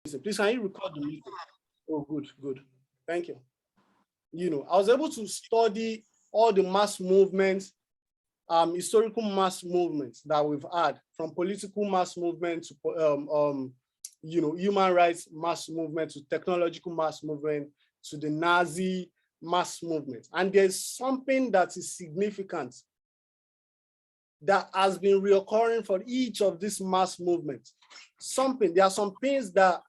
Please, can you record the meeting? Oh, good, good. Thank you. I was able to study all the mass movements, historical mass movements that we've had, from political mass movement to human rights mass movement to technological mass movement to the Nazi mass movement. And there's something that is significant that has been reoccurring for each of these mass movements. There are some things that,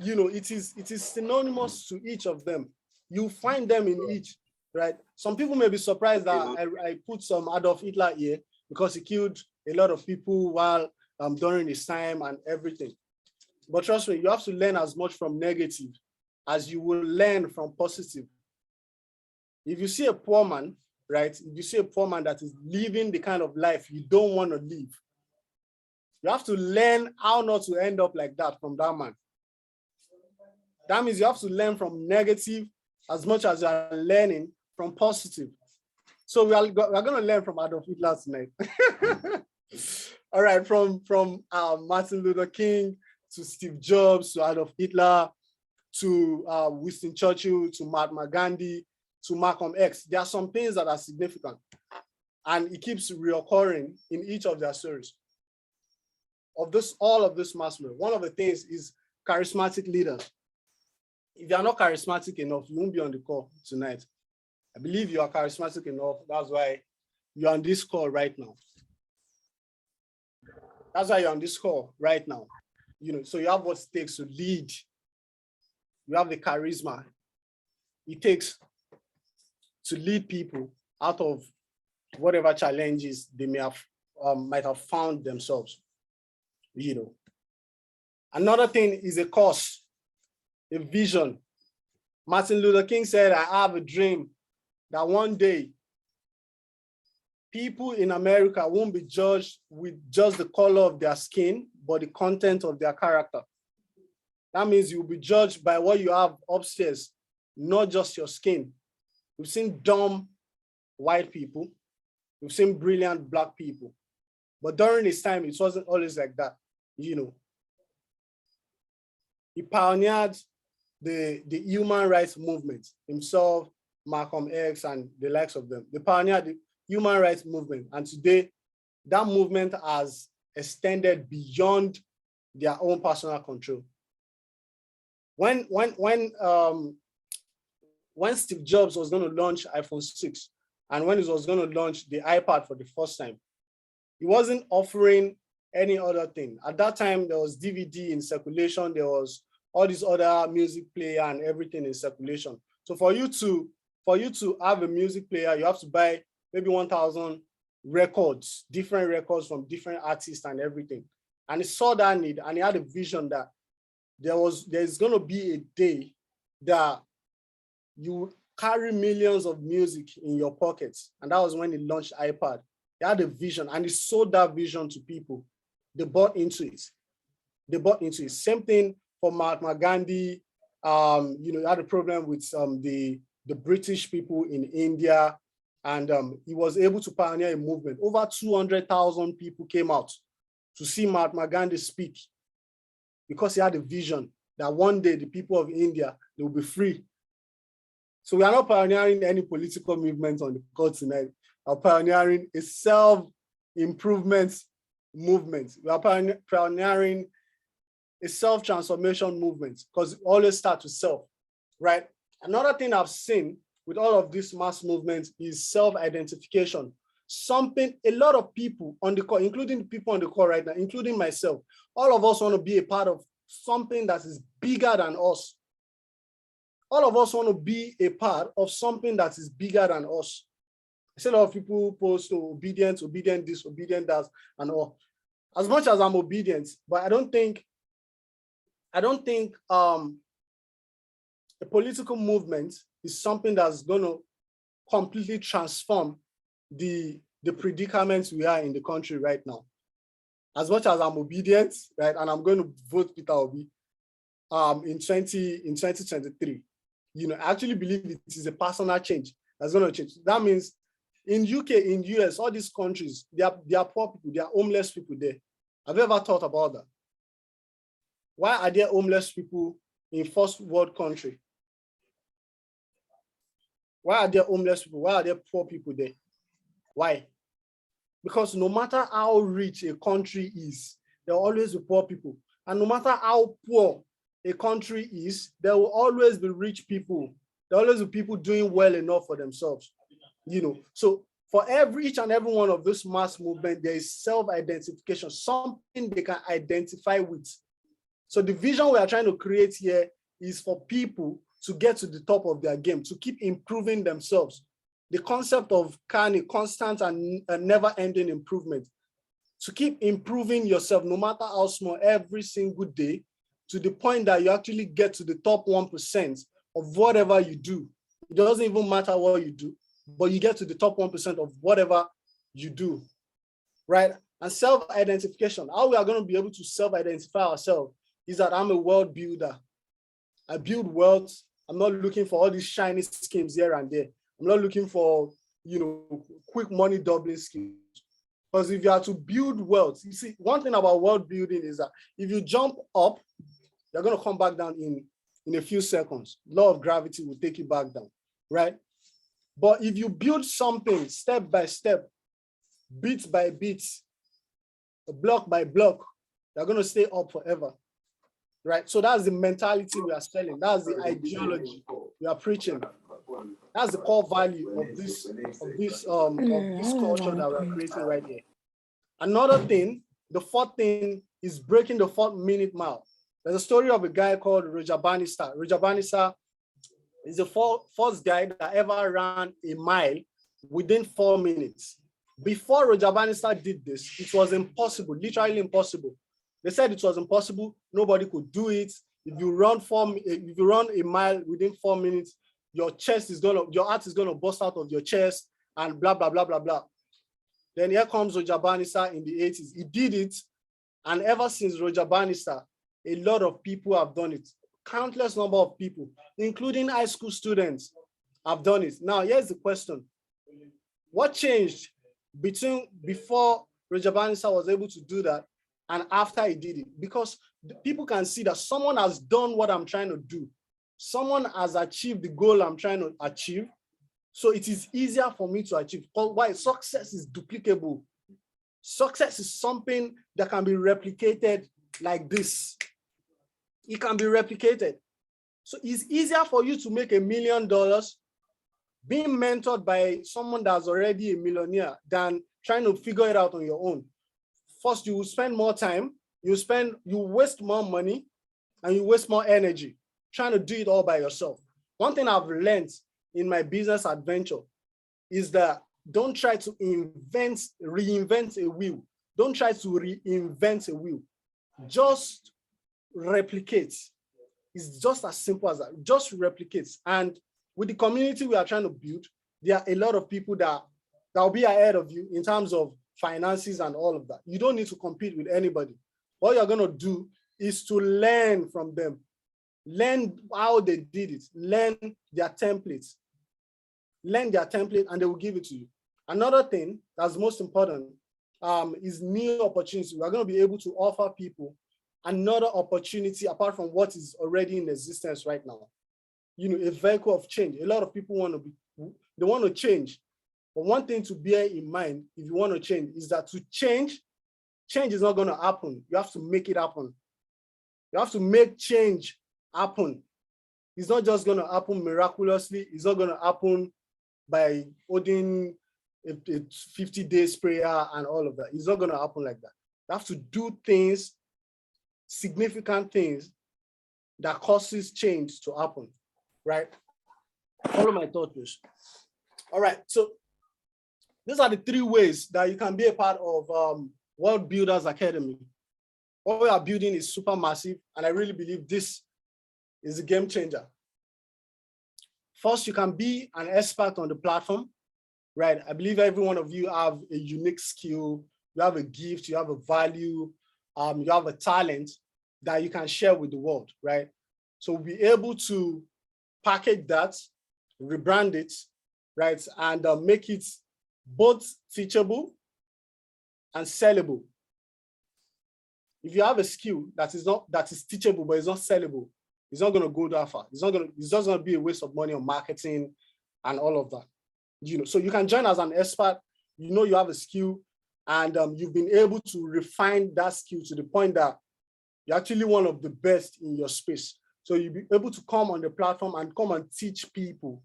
it is synonymous to each of them. You find them in each, right? Some people may be surprised that I put some Adolf Hitler here because he killed a lot of people while during his time and everything. But trust me, you have to learn as much from negative as you will learn from positive. If you see a poor man, right? If you see a poor man that is living the kind of life you don't want to live, you have to learn how not to end up like that from that man. That means you have to learn from negative as much as you are learning from positive. So we're going to learn from Adolf Hitler tonight. All right, from Martin Luther King to Steve Jobs to Adolf Hitler to Winston Churchill to Mahatma Gandhi to Malcolm X. There are some things that are significant, and it keeps reoccurring in each of their stories. All of this mass movement. One of the things is charismatic leaders. If you are not charismatic enough, you won't be on the call tonight. I believe you are charismatic enough. That's why you're on this call right now. That's why you're on this call right now. So you have what it takes to lead. You have the charisma it takes to lead people out of whatever challenges they might have found themselves. Another thing is a cause, a vision. Martin Luther King said, I have a dream that one day people in America won't be judged with just the color of their skin, but the content of their character. That means you'll be judged by what you have upstairs, not just your skin. We've seen dumb white people. We've seen brilliant Black people. But during his time, it wasn't always like that. He pioneered the human rights movement himself, Malcolm X, and the likes of them. They pioneered the human rights movement. And today, that movement has extended beyond their own personal control. When Steve Jobs was going to launch iPhone 6, and when he was going to launch the iPad for the first time, he wasn't offering any other thing. At that time, there was DVD in circulation. There was all these other music player and everything in circulation. So for you to have a music player, you have to buy maybe 1,000 records, different records from different artists and everything. And he saw that need, and he had a vision that there's going to be a day that you carry millions of music in your pockets. And that was when he launched iPad. He had a vision, and he sold that vision to people. They bought into it. Same thing for Mahatma Gandhi. He had a problem with the British people in India, and he was able to pioneer a movement. Over 200,000 people came out to see Mahatma Gandhi speak because he had a vision that one day the people of India, they will be free. So we are not pioneering any political movement on the call tonight. We are pioneering a self-improvement movement. We are pioneering a self-transformation movement, because it always starts with self, right? Another thing I've seen with all of these mass movements is self-identification. A lot of people on the call, including the people on the call right now, including myself, all of us want to be a part of something that is bigger than us. All of us want to be a part of something that is bigger than us. I see a lot of people post obedient this, obedient that, and all. As much as I'm obedient, but I don't think a political movement is something that's going to completely transform the predicaments we are in the country right now. As much as I'm obedient, right, and I'm going to vote Peter Obi in 2023, I actually believe it is a personal change that's going to change. That means in UK, in US, all these countries, there are poor people, there are homeless people there. Have you ever thought about that? Why are there homeless people in first world country? Why are there homeless people? Why are there poor people there? Why? Because no matter how rich a country is, there will always be poor people. And no matter how poor a country is, there will always be rich people. There will always be people doing well enough for themselves. So for each and every one of this mass movement, there is self-identification, something they can identify with. So the vision we are trying to create here is for people to get to the top of their game, to keep improving themselves. The concept of constant and never-ending improvement, to keep improving yourself, no matter how small, every single day, to the point that you actually get to the top 1% of whatever you do. It doesn't even matter what you do, but you get to the top 1% of whatever you do, right? And self-identification, how we are going to be able to self-identify ourselves is that I'm a world builder. I build wealth. I'm not looking for all these shiny schemes here and there. I'm not looking for, quick money doubling schemes. Because if you are to build wealth, you see, one thing about wealth building is that if you jump up, you're going to come back down in a few seconds. Law of gravity will take you back down, right? But if you build something step by step, bit by bit, block by block, you're going to stay up forever, right? So that's the mentality we are selling. That's the ideology we are preaching. That's the core value of this culture that we're creating right here. Another thing, the fourth thing is breaking the 4-minute mile. There's a story of a guy called Roger Bannister. Roger Bannister is the first guy that ever ran a mile within 4 minutes. Before Roger Bannister did this, it was impossible, literally impossible. They said it was impossible. Nobody could do it. If you run a mile within 4 minutes, your heart is gonna burst out of your chest and blah, blah, blah, blah, blah. Then here comes Roger Bannister in the 80s. He did it. And ever since Roger Bannister, a lot of people have done it. Countless number of people, including high school students, have done it. Now, here's the question. What changed before Roger Bannister was able to do that and after he did it? Because people can see that someone has done what I'm trying to do. Someone has achieved the goal I'm trying to achieve. So it is easier for me to achieve. Why? Success is duplicable. Success is something that can be replicated like this. It can be replicated. So it's easier for you to make $1 million being mentored by someone that's already a millionaire than trying to figure it out on your own. First, you will spend more time, you waste more money, and you waste more energy trying to do it all by yourself. One thing I've learned in my business adventure is that don't try to reinvent a wheel. Don't try to reinvent a wheel. Just replicate. It's just as simple as that. Just replicate. And with the community we are trying to build, there are a lot of people that will be ahead of you in terms of finances and all of that. You don't need to compete with anybody. What you're going to do is to learn from them. Learn how they did it. Learn their templates. Learn their template and they will give it to you. Another thing that's most important is new opportunities. We are going to be able to offer people another opportunity apart from what is already in existence right now. A vehicle of change. A lot of people want to change. But one thing to bear in mind if you want to change is that to change is not going to happen. You have to make it happen. You have to make change happen. It's not just going to happen miraculously. It's not going to happen by holding a 50 days prayer and all of that. It's not going to happen like that. You have to do things, significant things that causes change to happen, right? Follow my thought, please. All right, so these are the 3 ways that you can be a part of World Builders Academy. What we are building is super massive, and I really believe this is a game changer. First, you can be an expert on the platform, right? I believe every one of you have a unique skill, you have a gift, you have a value, you have a talent that you can share with the world, right? So we'll be able to package that, rebrand it, right? And make it both teachable and sellable. If you have a skill that is teachable, but it's not sellable, it's not going to go that far. It's just going to be a waste of money on marketing and all of that. So you can join as an expert. You have a skill, and you've been able to refine that skill to the point that you're actually one of the best in your space. So you'll be able to come on the platform and come and teach people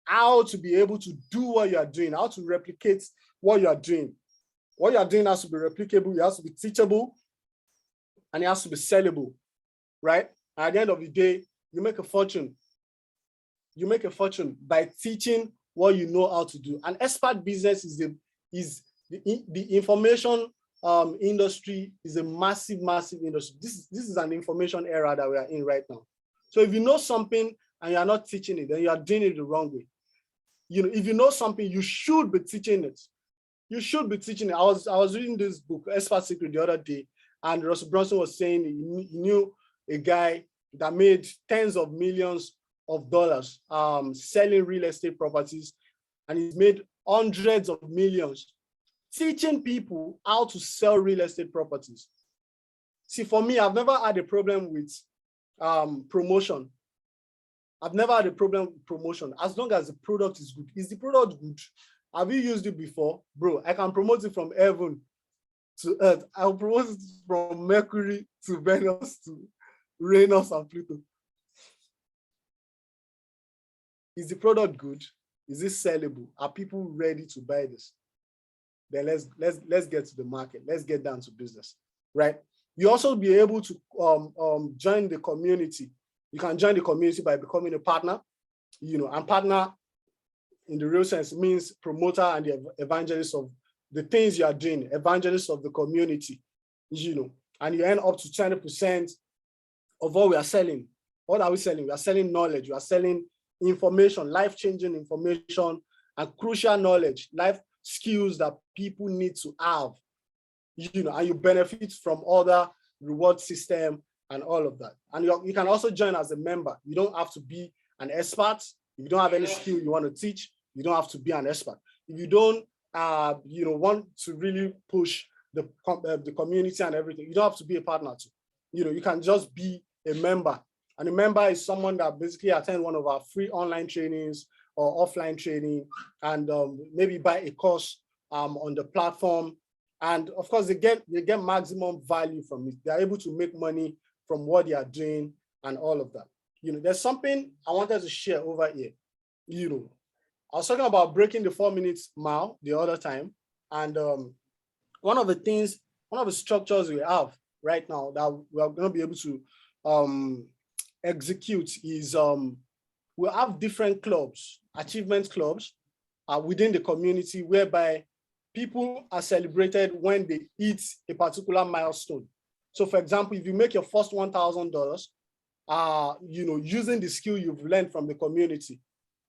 how to be able to do what you are doing, how to replicate what you are doing. What you are doing has to be replicable, it has to be teachable, and it has to be sellable, right? And at the end of the day, you make a fortune. You make a fortune by teaching what you know how to do. An expert business is the information industry is a massive, massive industry. This is an information era that we are in right now. So if you know something and you are not teaching it, then you are doing it the wrong way. If you know something, you should be teaching it. You should be teaching it. I was reading this book, Expert Secret, the other day, and Russell Brunson was saying he knew a guy that made tens of millions of dollars selling real estate properties, and he's made hundreds of millions teaching people how to sell real estate properties. See, for me, I've never had a problem with promotion. I've never had a problem with promotion as long as the product is good. Is the product good? Have you used it before? Bro, I can promote it from heaven to earth. I'll promote it from Mercury to Venus to Uranus and Pluto. Is the product good? Is it sellable? Are people ready to buy this? Then let's get to the market. Let's get down to business, right? You also be able to join the community. You can join the community by becoming a partner, and partner in the real sense means promoter and the evangelist of the things you are doing, evangelist of the community, and you earn up to 20% of what we are selling. What are we selling? We are selling knowledge. We are selling information, life-changing information and crucial knowledge, life skills that people need to have, and you benefit from other reward system and all of that. And you can also join as a member. You don't have to be an expert. If you don't have any skill you want to teach, you don't have to be an expert. If you don't, want to really push the community and everything, you don't have to be a partner too. You can just be a member. And a member is someone that basically attend one of our free online trainings or offline training, and maybe buy a course on the platform. And of course, they get maximum value from it. They're able to make money from what they are doing and all of that. There's something I wanted to share over here. I was talking about breaking the 4 minutes mile the other time. And one of the structures we have right now that we are going to be able to execute is we'll have different clubs, achievement clubs within the community, whereby people are celebrated when they hit a particular milestone. So for example, if you make your first $1,000, using the skill you've learned from the community,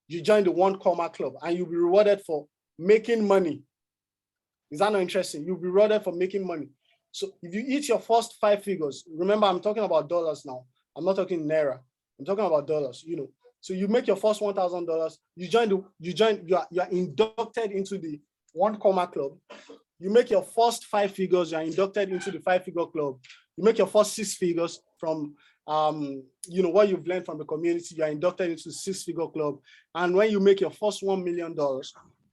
you join the 1 Comma Club and you'll be rewarded for making money. Is that not interesting? You'll be rewarded for making money. So if you hit your first 5 figures, remember I'm talking about dollars now. I'm not talking Naira. I'm talking about dollars, So you make your first $1,000, you are inducted into the 1 Comma Club. You make your first 5 figures, you are inducted into the 5-figure club. You make your first 6 figures from what you've learned from the community, you are inducted into the 6-figure club. And when you make your first $1 million,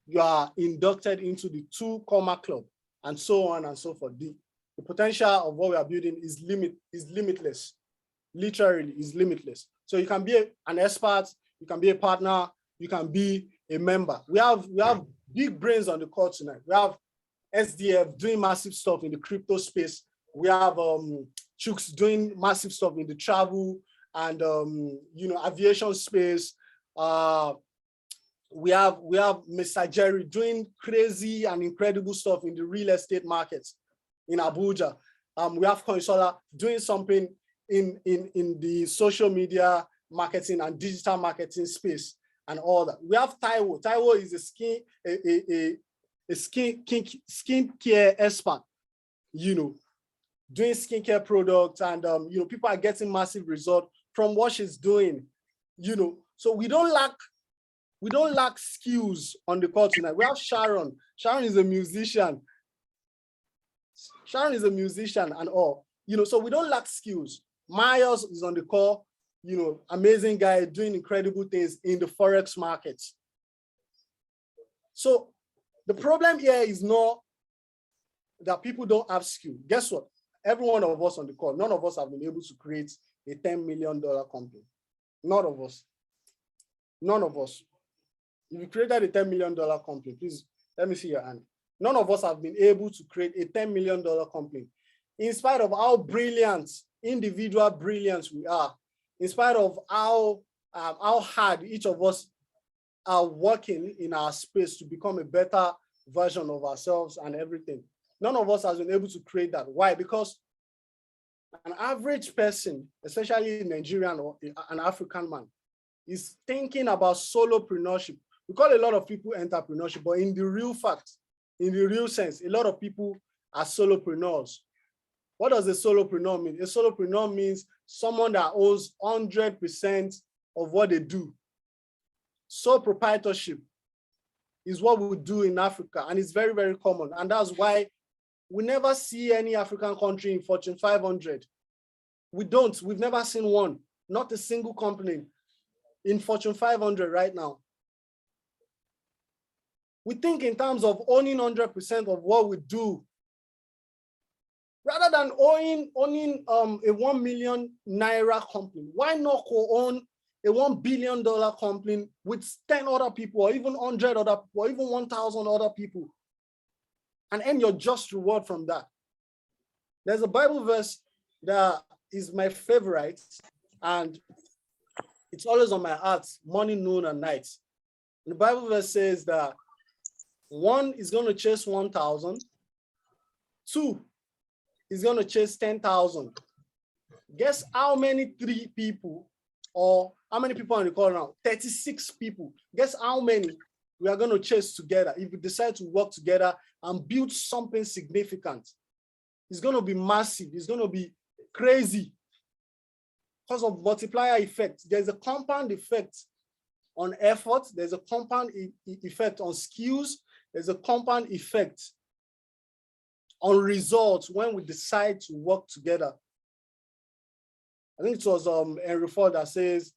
you are inducted into the 2 Comma Club, and so on and so forth. The potential of what we are building is limitless. Literally is limitless. So you can be an expert, you can be a partner, you can be a member. We have big brains on the court tonight. We have SDF doing massive stuff in the crypto space. We have Chooks doing massive stuff in the travel and aviation space. We have Mr. Jerry doing crazy and incredible stuff in the real estate markets in Abuja. We have Coinsola doing something in the social media marketing and digital marketing space and all that. We have Taiwo. Taiwo is a skincare expert, doing skincare products, and people are getting massive results from what she's doing, So we don't lack skills on the court tonight. We have Sharon. Sharon is a musician. And all. So we don't lack skills. Myers is on the call, amazing guy doing incredible things in the Forex market. So the problem here is not that people don't have skill. Guess what? Every one of us on the call, none of us have been able to create a $10 million company. None of us. None of us. If you created a $10 million company, please let me see your hand. None of us have been able to create a $10 million company. In spite of how brilliant, individual brilliance we are, in spite of how hard each of us are working in our space to become a better version of ourselves and everything, none of us has been able to create that. Why? Because an average person, especially a Nigerian or an African man, is thinking about solopreneurship. We call a lot of people entrepreneurship, but in the real fact, in the real sense, a lot of people are solopreneurs. What does a solopreneur mean? A solopreneur means someone that owns 100% of what they do. Sole proprietorship is what we do in Africa, and it's very, very common. And that's why we never see any African country in Fortune 500. We don't. We've never seen one, not a single company in Fortune 500 right now. We think in terms of owning 100% of what we do, rather than owning a 1 million naira company. Why not co-own a $1 billion company with 10 other people, or even 100 other people, or even 1,000 other people, and earn your just reward from that? There's a Bible verse that is my favorite, and it's always on my heart, morning, noon, and night. And the Bible verse says that one is going to chase 1,000, two is going to chase 10,000. Guess how many 3 people, or how many people on the call now? 36 people. Guess how many we are going to chase together if we decide to work together and build something significant? It's going to be massive. It's going to be crazy because of multiplier effect. There's a compound effect on effort. There's a compound effect on skills. There's a compound effect on results when we decide to work together. I think it was Henry Ford that says,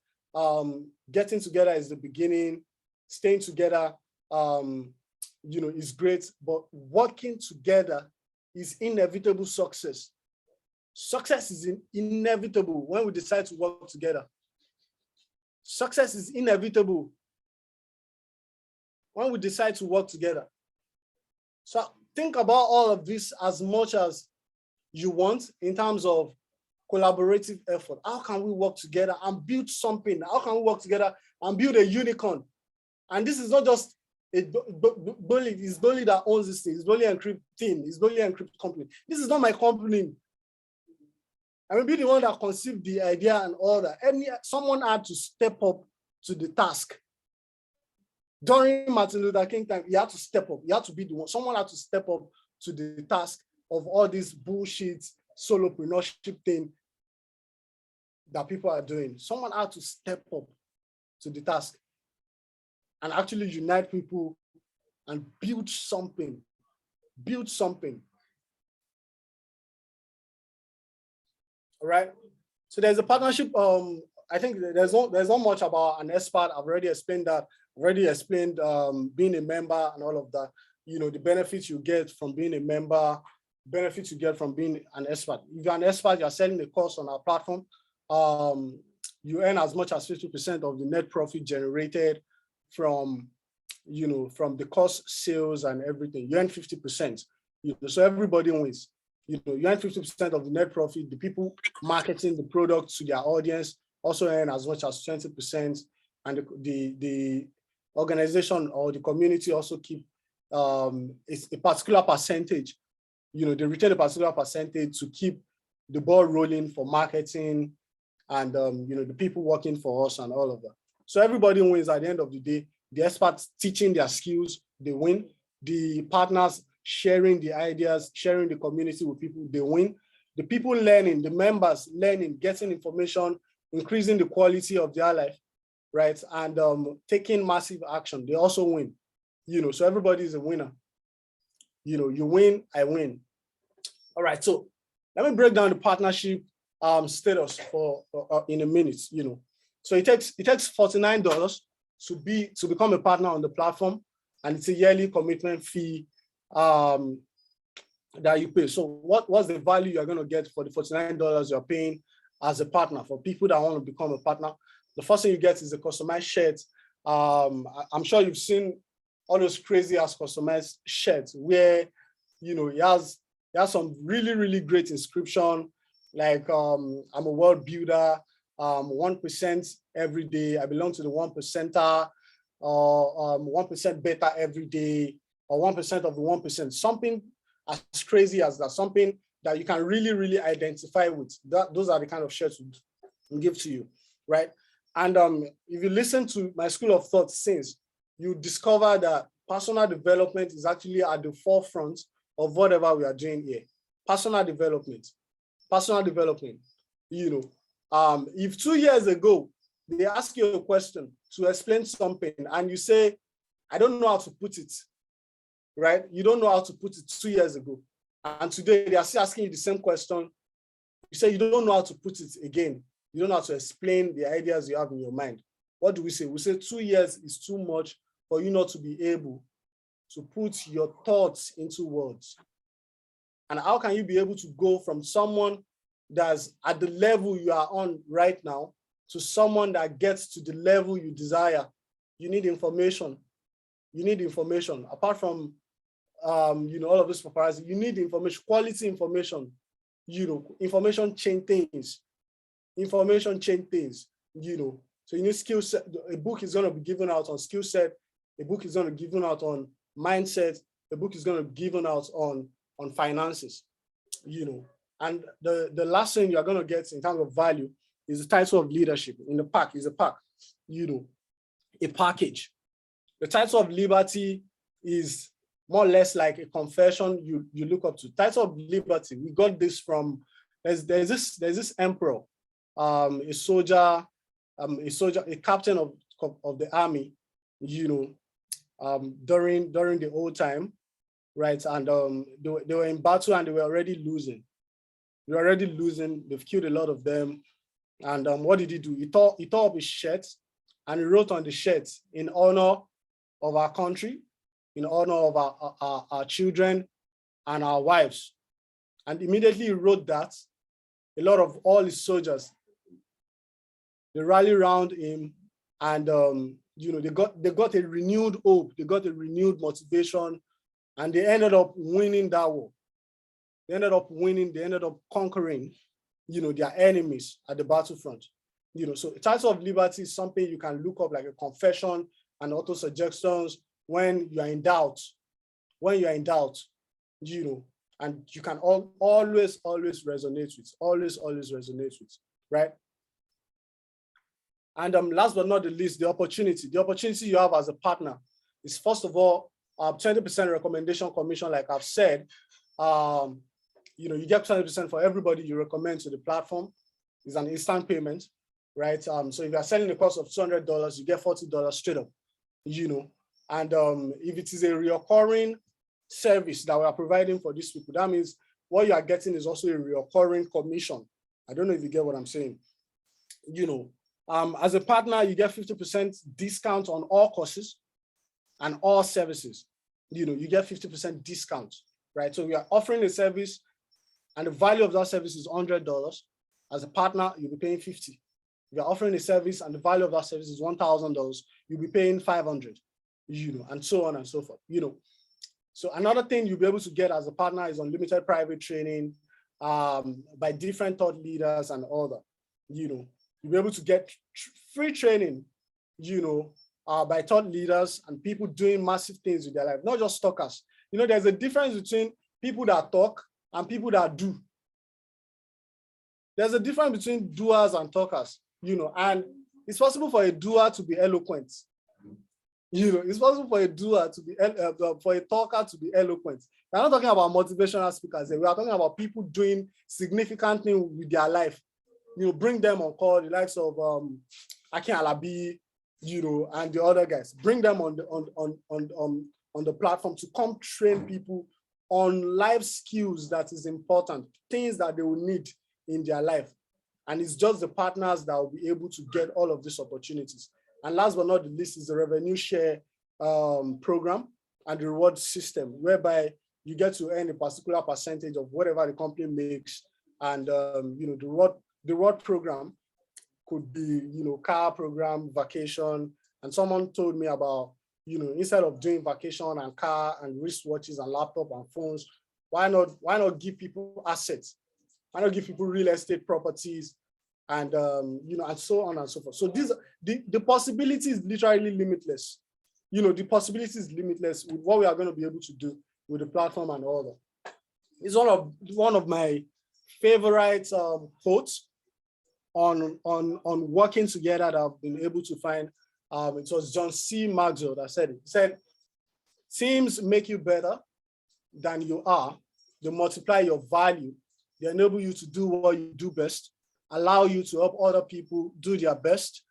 getting together is the beginning, staying together, is great, but working together is inevitable success. Success is inevitable when we decide to work together. Success is inevitable when we decide to work together. So think about all of this as much as you want in terms of collaborative effort. How can we work together and build something? How can we work together and build a unicorn? And this is not just Dolly, it's Dolly that owns this thing. It's Dolly Encrypt team. It's Dolly Encrypt company. This is not my company. I will be the one that conceived the idea and all that. Someone had to step up to the task. During Martin Luther King time, he had to step up. He had to be the one. Someone had to step up to the task of all this bullshit solopreneurship thing that people are doing. Someone had to step up to the task and actually unite people and build something. Build something. All right. So there's a partnership. I think there's not much about an expert. I've already explained that. I've already explained being a member and all of that. The benefits you get from being a member, benefits you get from being an expert. If you're an expert, you're selling a course on our platform. You earn as much as 50% of the net profit generated from the course sales and everything. You earn 50%. So everybody wins. You earn 50% of the net profit. The people marketing the product to their audience also earn as much as 20%, and the organization or the community also keep a particular percentage. They retain a particular percentage to keep the ball rolling for marketing and the people working for us and all of that. So everybody wins at the end of the day. The experts teaching their skills, they win. The partners sharing the ideas, sharing the community with people, they win. The people learning, the members learning, getting information, increasing the quality of their life, right? And taking massive action, they also win. So everybody is a winner. You win, I win. All right, so Let me break down the partnership status for in a minute. So it takes $49 to become a partner on the platform, and it's a yearly commitment fee that you pay. So what's the value you're going to get for the $49 you're paying as a partner? For people that want to become a partner, the first thing you get is a customized shirt. I'm sure you've seen all those crazy ass customized shirts where he has some really, really great inscription, like I'm a world builder, 1% every day, I belong to the 1%er, or 1% better every day, or 1% of the 1%, something as crazy as that, something that you can really, really identify with. Those are the kind of shirts we give to you, right? And if you listen to my school of thought since, you discover that personal development is actually at the forefront of whatever we are doing here. Personal development. If 2 years ago, they ask you a question to explain something and you say, I don't know how to put it, right? You don't know how to put it 2 years ago. And today they are still asking you the same question. You say you don't know how to put it again. You don't know how to explain the ideas you have in your mind. What do we say? We say 2 years is too much for you not to be able to put your thoughts into words. And how can you be able to go from someone that's at the level you are on right now to someone that gets to the level you desire? You need information. You need information. Apart from all of this paparazzi, you need information, quality information. Information change things. Information change things. So you need skill set. A book is going to be given out on skill set. A book is going to be given out on mindset. A book is going to be given out on finances. And the last thing you're going to get in terms of value is the title of leadership. In the pack is a pack. A package. The title of liberty is more or less like a confession you look up to. Title of liberty, we got this from, there's this emperor, a soldier, a captain of the army, during the old time, right? And they were in battle and they were already losing. They've killed a lot of them. And what did he do? He tore up his shirt and he wrote on the shirt, in honor of our country, in honor of our children and our wives. And immediately he wrote that, a lot of all his soldiers, they rallied around him, and they got a renewed hope, they got a renewed motivation, and they ended up winning that war. They ended up winning, they ended up conquering, their enemies at the battlefront. So the title of liberty is something you can look up, like a confession and auto-suggestions when you are in doubt. And you can always resonate with, right? And last but not the least, the opportunity you have as a partner is, first of all, 20% recommendation commission, like I've said. You get 20% for everybody you recommend to the platform. It's an instant payment, right? So if you're selling the course of $200, you get $40 straight up, And if it is a recurring service that we are providing for these people, that means what you are getting is also a recurring commission. I don't know if you get what I'm saying. As a partner, you get 50% discount on all courses and all services. You get 50% discount, right? So we are offering a service and the value of that service is $100. As a partner, you'll be paying $50. If you're offering a service and the value of that service is $1,000, you'll be paying $500, and so on and so forth, So another thing you'll be able to get as a partner is unlimited private training by different thought leaders and all that, You'll be able to get free training, by thought leaders and people doing massive things with their life, not just talkers. There's a difference between people that talk and people that do. There's a difference between doers and talkers, and it's possible for a doer to be eloquent. It's possible for a doer to be, for a talker to be eloquent. We're not talking about motivational speakers. We are talking about people doing significant things with their life. Bring them on call, the likes of Akin Alabi, and the other guys. Bring them on the platform to come train people on life skills that is important, things that they will need in their life. And it's just the partners that will be able to get all of these opportunities. And last but not the least is the revenue share program and the reward system, whereby you get to earn a particular percentage of whatever the company makes. And the reward program could be, car program, vacation. And someone told me about, instead of doing vacation and car and wristwatches and laptop and phones, why not give people assets? Why not give people real estate properties and and so on and so forth. So the possibility is literally limitless. The possibility is limitless with what we are going to be able to do with the platform and all that. It's one of my favorite quotes on working together that I've been able to find. It was John C. Maxwell that said it. He said, teams make you better than you are. They multiply your value. They enable you to do what you do best, allow you to help other people do their best.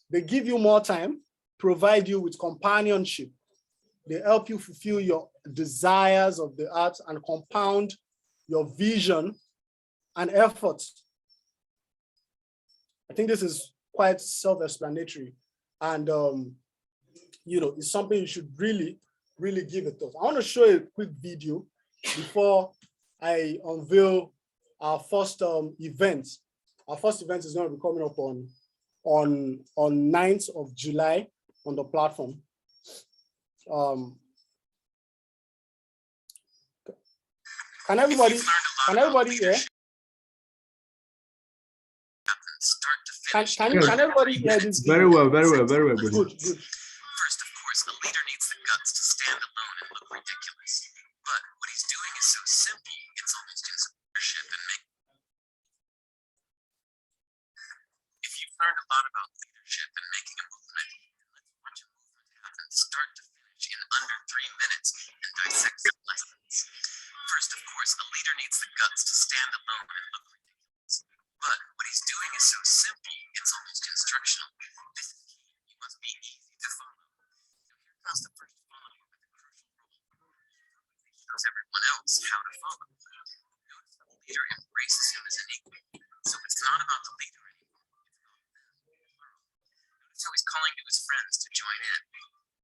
They give you more time, provide you with companionship. They help you fulfill your desires of the heart and compound your vision and effort. I think this is quite self-explanatory. And, it's something you should really, really give a thought. I want to show you a quick video before I unveil our first event. Our first event is going to be coming up on 9th of July on the platform. Can everybody hear? Can everybody hear this? Very well. Good. First, of course, a leader needs the guts to stand alone and look ridiculous. But what he's doing is so simple, it's almost his leadership and make. If you've learned a lot about leadership and making a movement, let's watch a movement happen start to finish in under 3 minutes and dissect some lessons. First, of course, a leader needs the guts to stand alone and look ridiculous. But what he's doing is so simple, it's almost instructional. This is key. You must be easy to follow. Now here comes the first follower with a crucial role. He shows everyone else how to follow. Notice how the leader embraces him as an equal. So it's not about the leader anymore. It's about them. Notice how he's calling to his friends to join in.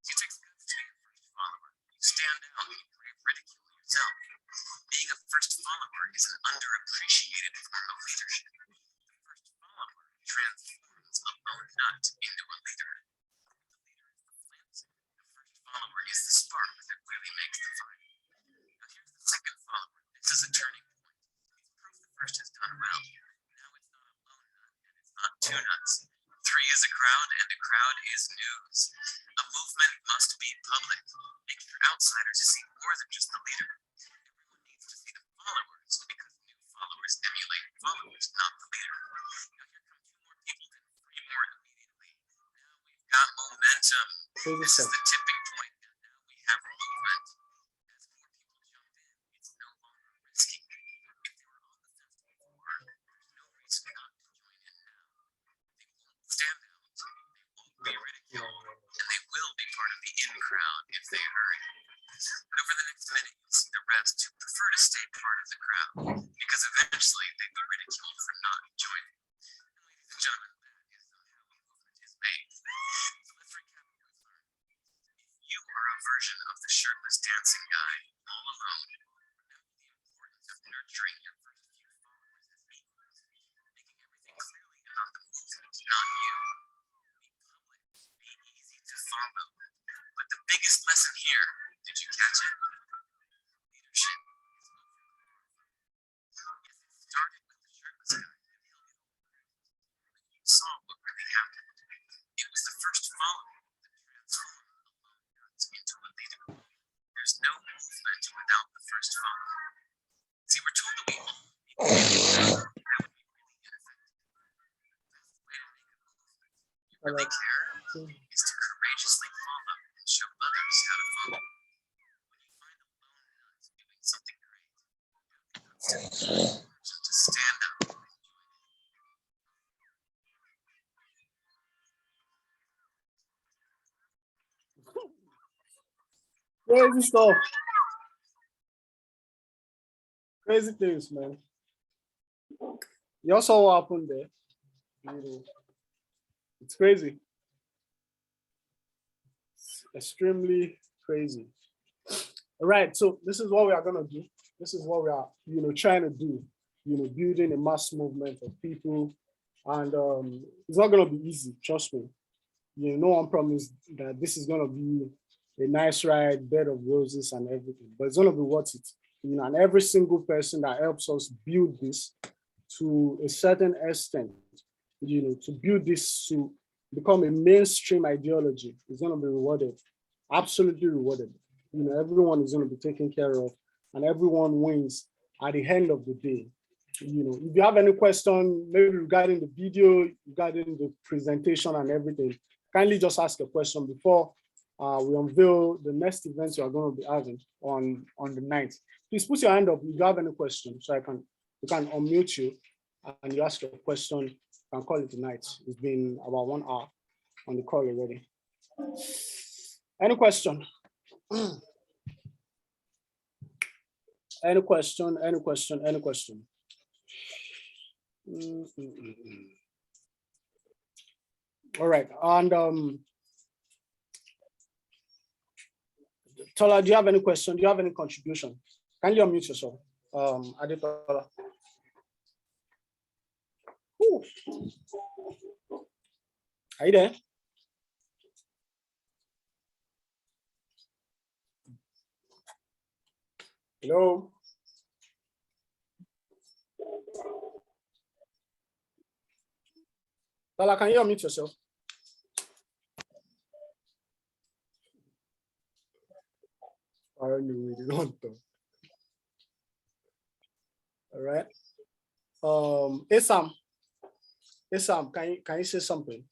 It takes guts to be a first follower. You stand out, you ridicule yourself. Being a first follower is an underappreciated form of leadership. The first follower transforms a lone nut into a leader. The leader is the flint. The first follower is the spark that really makes the fire. Now here's the second follower. This is a turning point. It's proof the first has done well. Now it's not a lone nut and it's not two nuts. 3 is a crowd and a crowd is news. A movement must be public. Make sure outsiders see more than just the leader. Everyone needs to see the followers because new followers emulate followers, not the leader. Now here come 2 more people and 3 more immediately. Now we've got momentum. This is the tipping point, and now we have movement. As more people jump in, it's no longer risky. If they were on the fence before, there's no reason not to join in now. They won't stand out, they won't be ridiculed, and they will be part of the in crowd if they hurry. And over the next minute, you'll see the rest who prefer to stay part of the crowd, because eventually they'd be ridiculed for not joining. And ladies and gentlemen, that is how a movement is made. So let's recap what we've learned. If you are a version of the shirtless dancing guy, all alone, remember the importance of nurturing your first few followers as equals, making everything clearly about the movement, not you. Be public, be easy to follow. But the biggest lesson here, did you catch it? Leadership is over. Yes, it started with the shirtless guy, and he'll get over it. But you saw what really happened. It was the first follower that transformed the lone nuts into a leader. There's no movement without the first follower. See, we're told that we all need to be that would be really ineffective. The best way to make a movement you really care is to courageously follow and show others how to follow. When you find a lone nut doing something great, to stand up and join in. Crazy stuff. Crazy things, man. You also what happened there. You know, it's crazy. It's extremely crazy. All right, so this is what we are gonna do. This is what we are, trying to do. Building a mass movement of people, and it's not gonna be easy. Trust me. No one promised that this is gonna be a nice ride, bed of roses, and everything, but it's gonna be worth it. And every single person that helps us build this to a certain extent, to build this to become a mainstream ideology is going to be rewarded, absolutely rewarded. Everyone is going to be taken care of, and everyone wins at the end of the day. If you have any question, maybe regarding the video, regarding the presentation and everything, kindly just ask a question before we unveil the next events you are going to be having on the 9th. Please put your hand up if you have any questions, so we can unmute you and you ask your question. You can call it tonight. It's been about 1 hour on the call already. Any question? Any question? Any question? Any question? All right. And Tola, do you have any question? Do you have any contribution? Can you unmute yourself? Adetola. Are you there? Hello? Tola, can you unmute yourself? I don't know, we don't talk. All right. Isam, can you say something?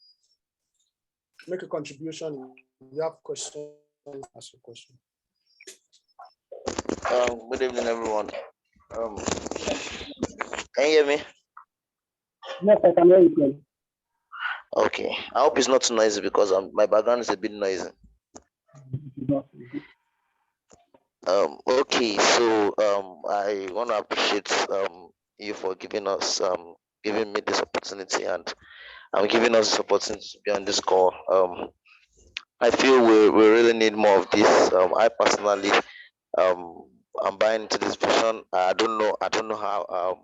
Make a contribution. If you have questions, ask a question. Good evening, everyone. Can you hear me? Yes, I can hear you clearly. Okay. I hope it's not too noisy because my background is a bit noisy. Okay, so I want to appreciate you for giving me this opportunity, and giving us this opportunity to be on this call. I feel we really need more of this. I personally I'm buying into this vision. I don't know how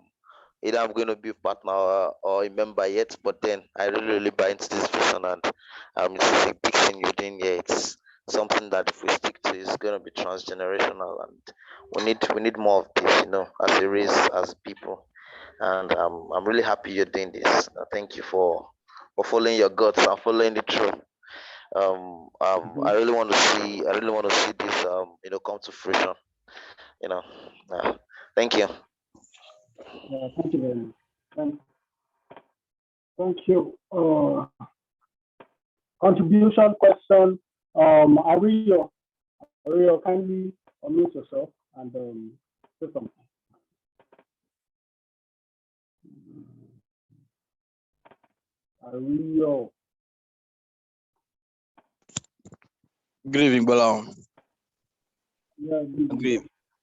either I'm going to be a partner or a member yet, but then I really buy into this vision, and it's a big thing you're doing here. It's something that if we stick to is going to be transgenerational, and we need more of this, as a race, as people. And I'm really happy you're doing this. Thank you for following your guts and following the truth. I really want to see this come to fruition. Thank you. Yeah, thank you very much. Thank you. Contribution question. Ariyo, kindly unmute yourself and say something. Ariyo. Good evening, Bola. Yeah,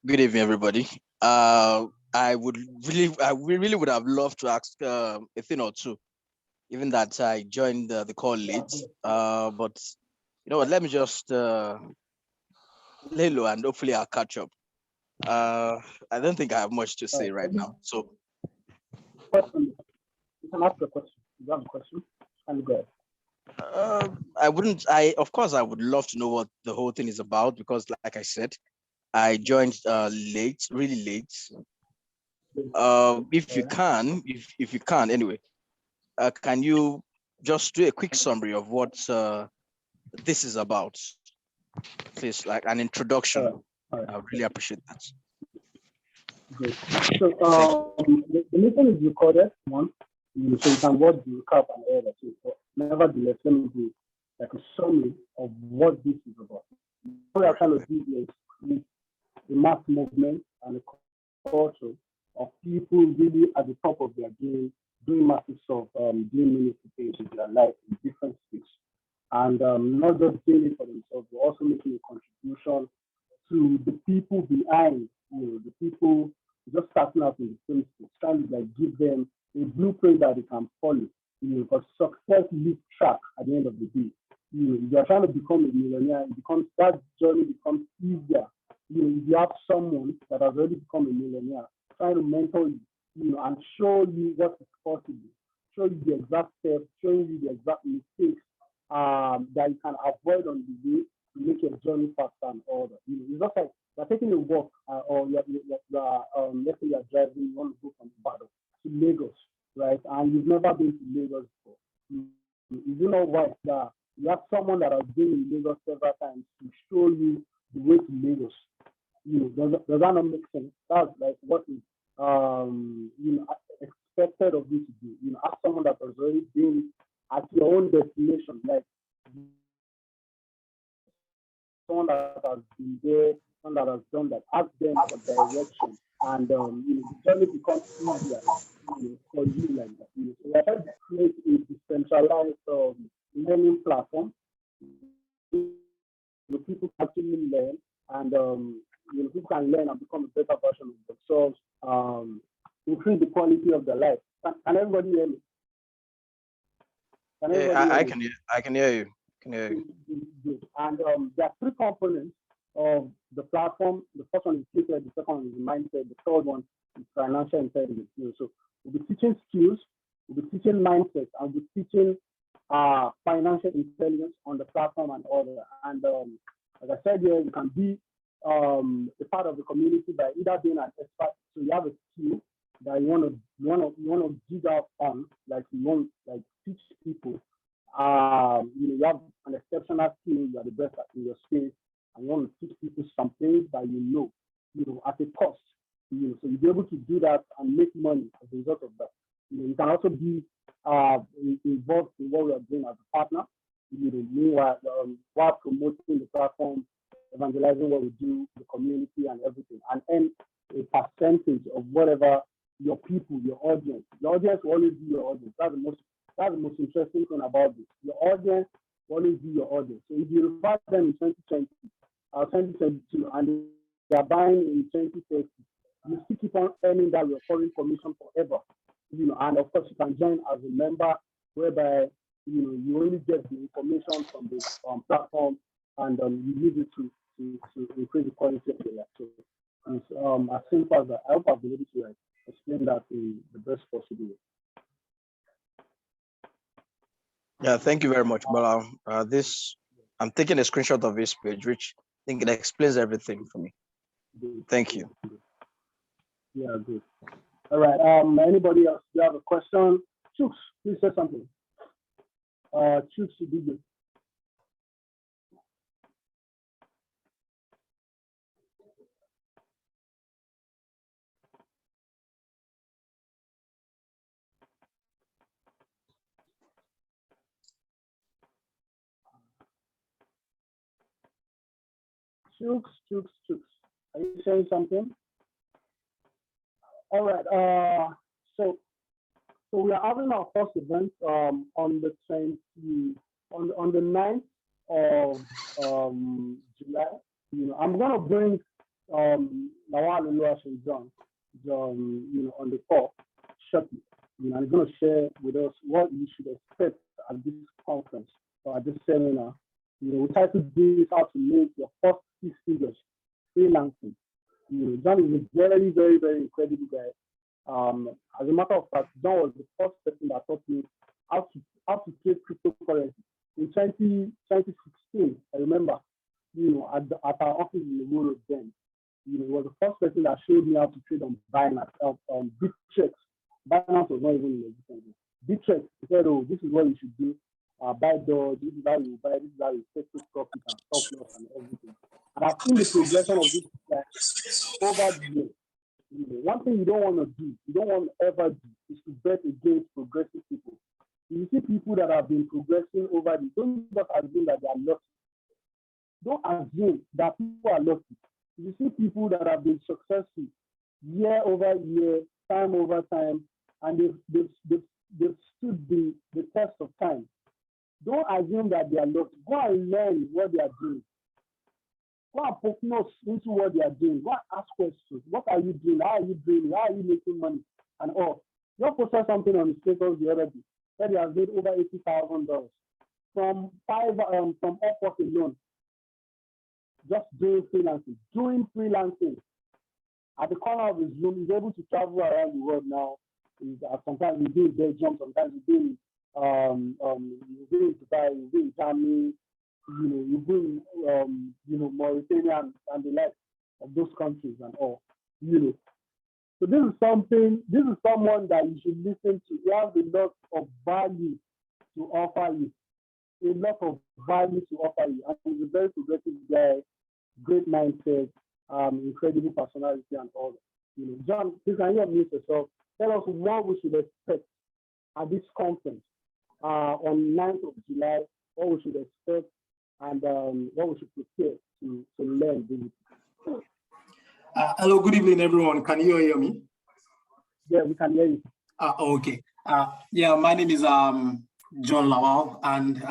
Good evening, everybody. I really would have loved to ask a thing or two, even that I joined the call late. But you know what? Let me just lay low, and hopefully I'll catch up. I don't think I have much to say right now. So, question. You can ask a question. You have a question? And go ahead. of course, I would love to know what the whole thing is about, because, like I said, I joined late, really late. If you can, anyway, can you just do a quick summary of what this is about? Please, like an introduction. All right. I would really appreciate that. Great. So the meeting is recorded, so you can watch the recap and all that. So nevertheless, let me do like a summary of what this is about. What we are trying to do is a mass movement and a culture of people really at the top of their game, doing massive stuff, doing meaningful things in their life in different stages. And not just doing it for themselves, but also making a contribution to the people behind, the people just starting out in the same stage, trying to like give them a blueprint that they can follow. Because success leaves track at the end of the day. If you're trying to become a millionaire, that journey becomes easier. If you have someone that has already become a millionaire, trying to mentor you, and show you what is possible, show you the exact steps, showing you the exact mistakes that you can avoid on the way to make your journey faster and all that. It's just like you're taking a walk, or let's say you're driving, you want to go from Ibadan to Lagos, right? And you've never been to Lagos before. Is it not wise that you have someone that has been in Lagos several times to show you the way to Lagos? Does that not make sense? That's like what is expected of you to do. Ask someone that has already been at your own destination, like someone that has been there, someone that has done that. Ask them for direction, and the journey becomes easier for you like that. So we're trying to create a decentralized learning platform. People can actually learn, and people can learn and become a better version of themselves. Increase the quality of their life. Can everybody hear me? I can hear you. And there are three components of the platform. The first one is skill, the second one is mindset, the third one is financial intelligence. So we'll be teaching skills, we'll be teaching mindset, and we'll be teaching financial intelligence on the platform and all that. And as I said here, you can be a part of the community by either being an expert. So you have a skill that you want to dig out on, like you want like teach people. You have an exceptional skill, you are the best in your space, and you want to teach people some things that you know at a cost. So you'll be able to do that and make money as a result of that. You can also be involved in what we are doing as a partner. Meanwhile, while promoting the platform, evangelizing what we do, the community and everything, and earn a percentage of whatever your people, your audience will always be your audience. That's the most interesting thing about this. Your audience will always be your audience. So if you refer them in 2020 or 2022 and they are buying in 2030, you still keep on earning that recurring commission forever. And of course you can join as a member, whereby you only get the information from the platform, and you use it to increase the quality of your life. So it's as simple as that. I hope I've been able to explain that in the best possible way. Yeah, thank you very much, Bala. I'm taking a screenshot of this page, which I think it explains everything for me. Thank you. Yeah, good. All right. Anybody else? Do you have a question? Chooks, please say something. Chooks, you do good. Chooks. Are you saying something? All right. So we are having our first event on the 9th of July. I'm gonna bring Nawal and John, on the call shortly. And he's gonna share with us what you should expect at this conference or at this seminar. We try to do how to make your first 6 figures freelancing. John is a very, very, very incredible guy. As a matter of fact, John was the first person that taught me how to trade cryptocurrency in 2016. I remember, at our office in the Road then. He was the first person that showed me how to trade on Binance, Bittrex. Binance was not even in existence. Bittrex, he said, "Oh, this is what you should do. Buy Doge, this is how you buy, this is how you take profit and stop loss and everything." And I've seen the progression of this over the years. One thing you don't want to do, you don't want to ever do, is to bet against progressive people. You see people that have been progressing over the, don't just assume that they are lucky. Don't assume that people are lucky. You see people that have been successful year over year, time over time, and they've stood the test of time. Don't assume that they are lucky. Go and learn what they are doing. Go and poke nose into what they are doing. Go and ask questions. What are you doing? How are you doing? How are you making money? And all. Just posted something on the status the other day. Said he has made over $80,000 from Upwork alone. Just doing freelancing. At the corner of his room, he's able to travel around the world now. Sometimes he's doing Belgium, sometimes he's doing Dubai, he's doing Germany, he's doing Mauritania and the like of those countries and all. So this is someone that you should listen to. He has a lot of value to offer you. And he's a very progressive guy, great mindset, incredible personality and all that. John, please can you unmute yourself? Tell us what we should expect at this conference on 9th of July, what we should expect and what we should prepare to learn. Hello, good evening, everyone. Can you hear me? Yeah, we can hear you. Okay. My name is John Lawal, and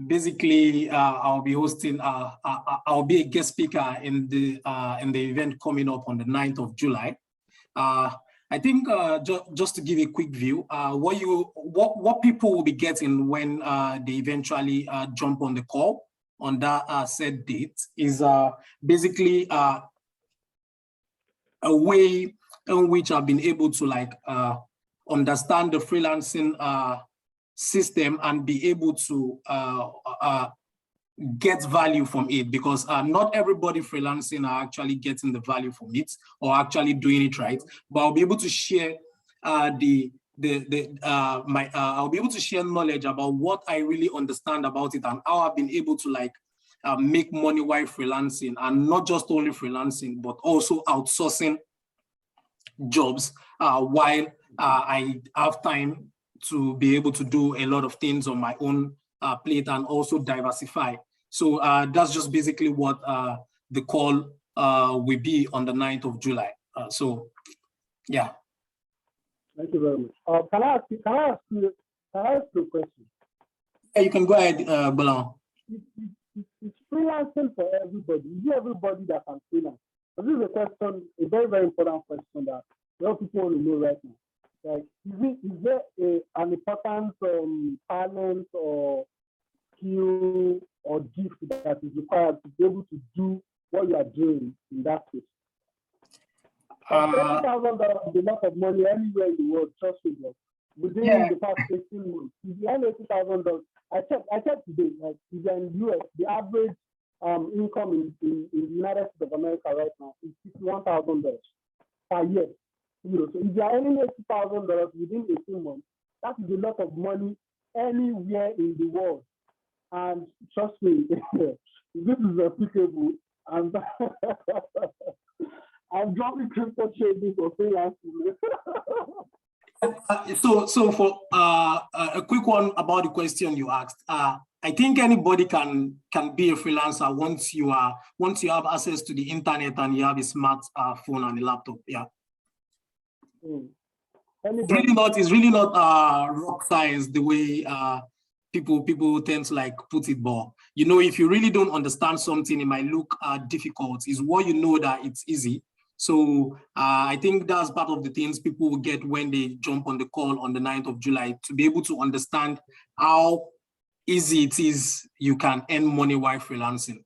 basically I'll be hosting. I'll be a guest speaker in the event coming up on the 9th of July. I think just to give a quick view, what people will be getting when they eventually jump on the call on that said date is basically a way in which I've been able to understand the freelancing system and be able to get value from it, because not everybody freelancing are actually getting the value from it or actually doing it right. But I'll be able to share I'll be able to share knowledge about what I really understand about it and how I've been able to make money while freelancing, and not just only freelancing, but also outsourcing jobs while I have time to be able to do a lot of things on my own plate and also diversify. So that's just basically what the call will be on the 9th of July. Yeah. Thank you very much. Can I ask you a question? Yeah, you can go ahead, Balan. It's freelancing for everybody. Is it everybody that can freelance? So this is a question, a very, very important question that a lot of people want to know right now. Like, is there an important talent or skill or gift that is required to be able to do what you are doing in that case? $30,000 is a lot of money anywhere in the world, trust me. Within the past 18 months, if you earn $80,000, I checked today, like if you're in the US, the average income in the United States of America right now is $61,000 per year. So if you're earning $80,000 within 18 months, that is a lot of money anywhere in the world. And trust me, this is applicable. And I'm dropping crypto trading for freelancing. So for a quick one about the question you asked, I think anybody can be a freelancer once you have access to the internet and you have a smart phone and a laptop. Yeah. It's really not rock science the way people tend to put it, but if you really don't understand something, it might look difficult. Is what you know that it's easy. So I think that's part of the things people will get when they jump on the call on the 9th of July, to be able to understand how easy it is you can earn money while freelancing.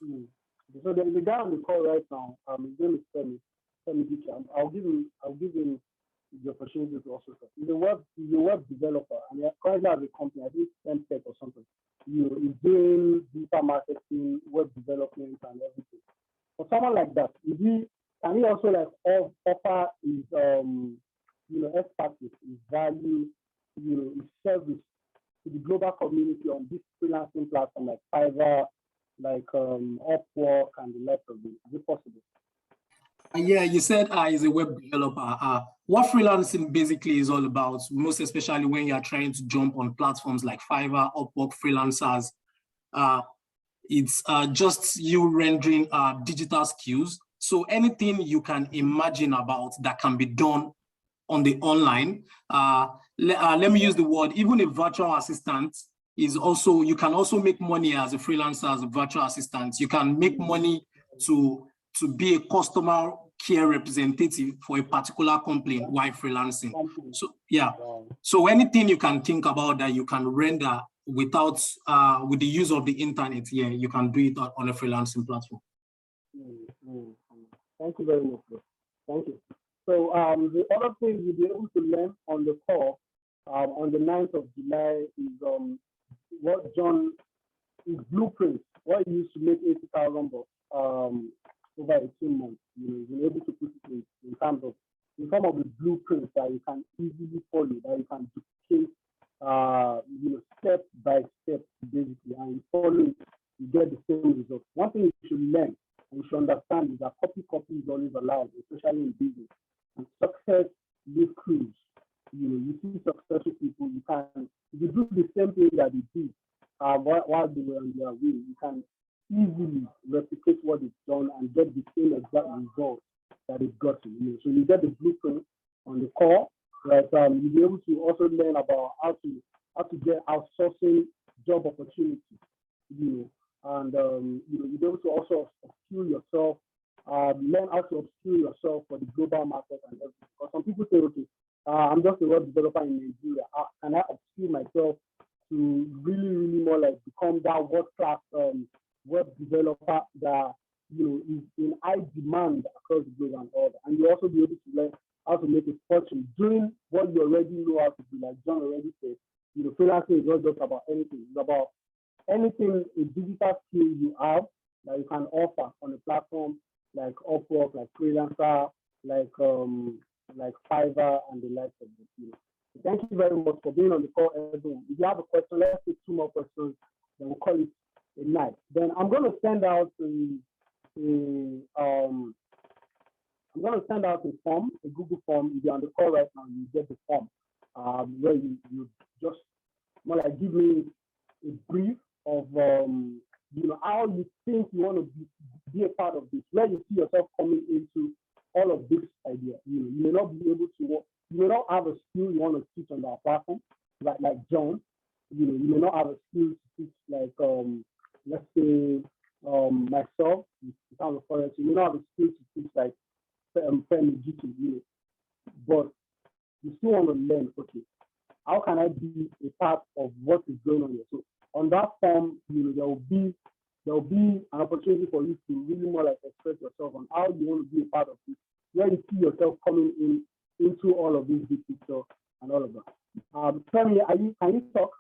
So there's a guy on the call right now. His name is Femi. I'll give him the opportunity to also talk. He's a web developer, and he currently has a company, I think Tech or something. He's doing digital marketing, web development, and everything. For someone like that, can he also offer his expertise, his value, his service to the global community on this freelancing platform like Fiverr, like Upwork, and the rest of it? Is it possible? Yeah, you said he's a web developer. What freelancing basically is all about, most especially when you're trying to jump on platforms like Fiverr, Upwork, freelancers, it's just you rendering digital skills. So anything you can imagine about that can be done on the online, let me use the word, even a virtual assistant is also, you can also make money as a freelancer, as a virtual assistant. You can make money to be a customer care representative for a particular company while freelancing. So yeah, so anything you can think about that you can render without with the use of the internet, yeah, you can do it on a freelancing platform. Thank you very much, bro. Thank you. So the other thing you'll be able to learn on the call on the 9th of July is what John is blueprint, what he used to make 80,000 bucks over 18 months. You know, you're able to put it in terms of the blueprints that you can easily follow, that you can duplicate, you know, step by step, basically, and you follow it, you get the same result. One thing you should learn and you should understand is that copy is always allowed, especially in business. And success recruits. You know, you see successful people, you can, if you do the same thing that they did while they were on their way, you can easily replicate what they've done and get the same exact result that they've gotten. You know, so you get the blueprint on the core, right? You'll be able to also learn about how to get outsourcing job opportunities, you know, and you know, you'll be able to also upskill yourself, learn how to upskill yourself for the global market and everything. Because some people say, okay, I'm just a web developer in Nigeria. Can I upskill myself to really more like become that world-class web developer that, you know, is in high demand across the globe and all that? And you also be able to learn how to make a fortune doing what you already know how to do. Like John already said, you know, freelancing is not just about anything. It's about anything, a digital skill you have that you can offer on a platform like Upwork, like Freelancer, like Fiverr and the likes of this. You know. Thank you very much for being on the call, everyone. If you have a question, let's take 2 more questions, then we'll call it a night. Then I'm going to send out a form, a Google form. If you're on the call right now, you get the form where you just more like give me a brief of you know, how you think you want to be a part of this, where you see yourself coming into all of this idea. You know, you may not be able to work, you may not have a skill you want to teach on our platform, like John. You know, you may not have a skill to teach like let's say myself, in terms of forex. You may not have a skill to teach like Femi GT, you know, but you still want to learn, okay, how can I be a part of what is going on here? So on that form, you know, there will be an opportunity for you to really more like express yourself on how you want to be a part of this, where you see yourself coming into all of these big picture and all of that. Femi, can you talk?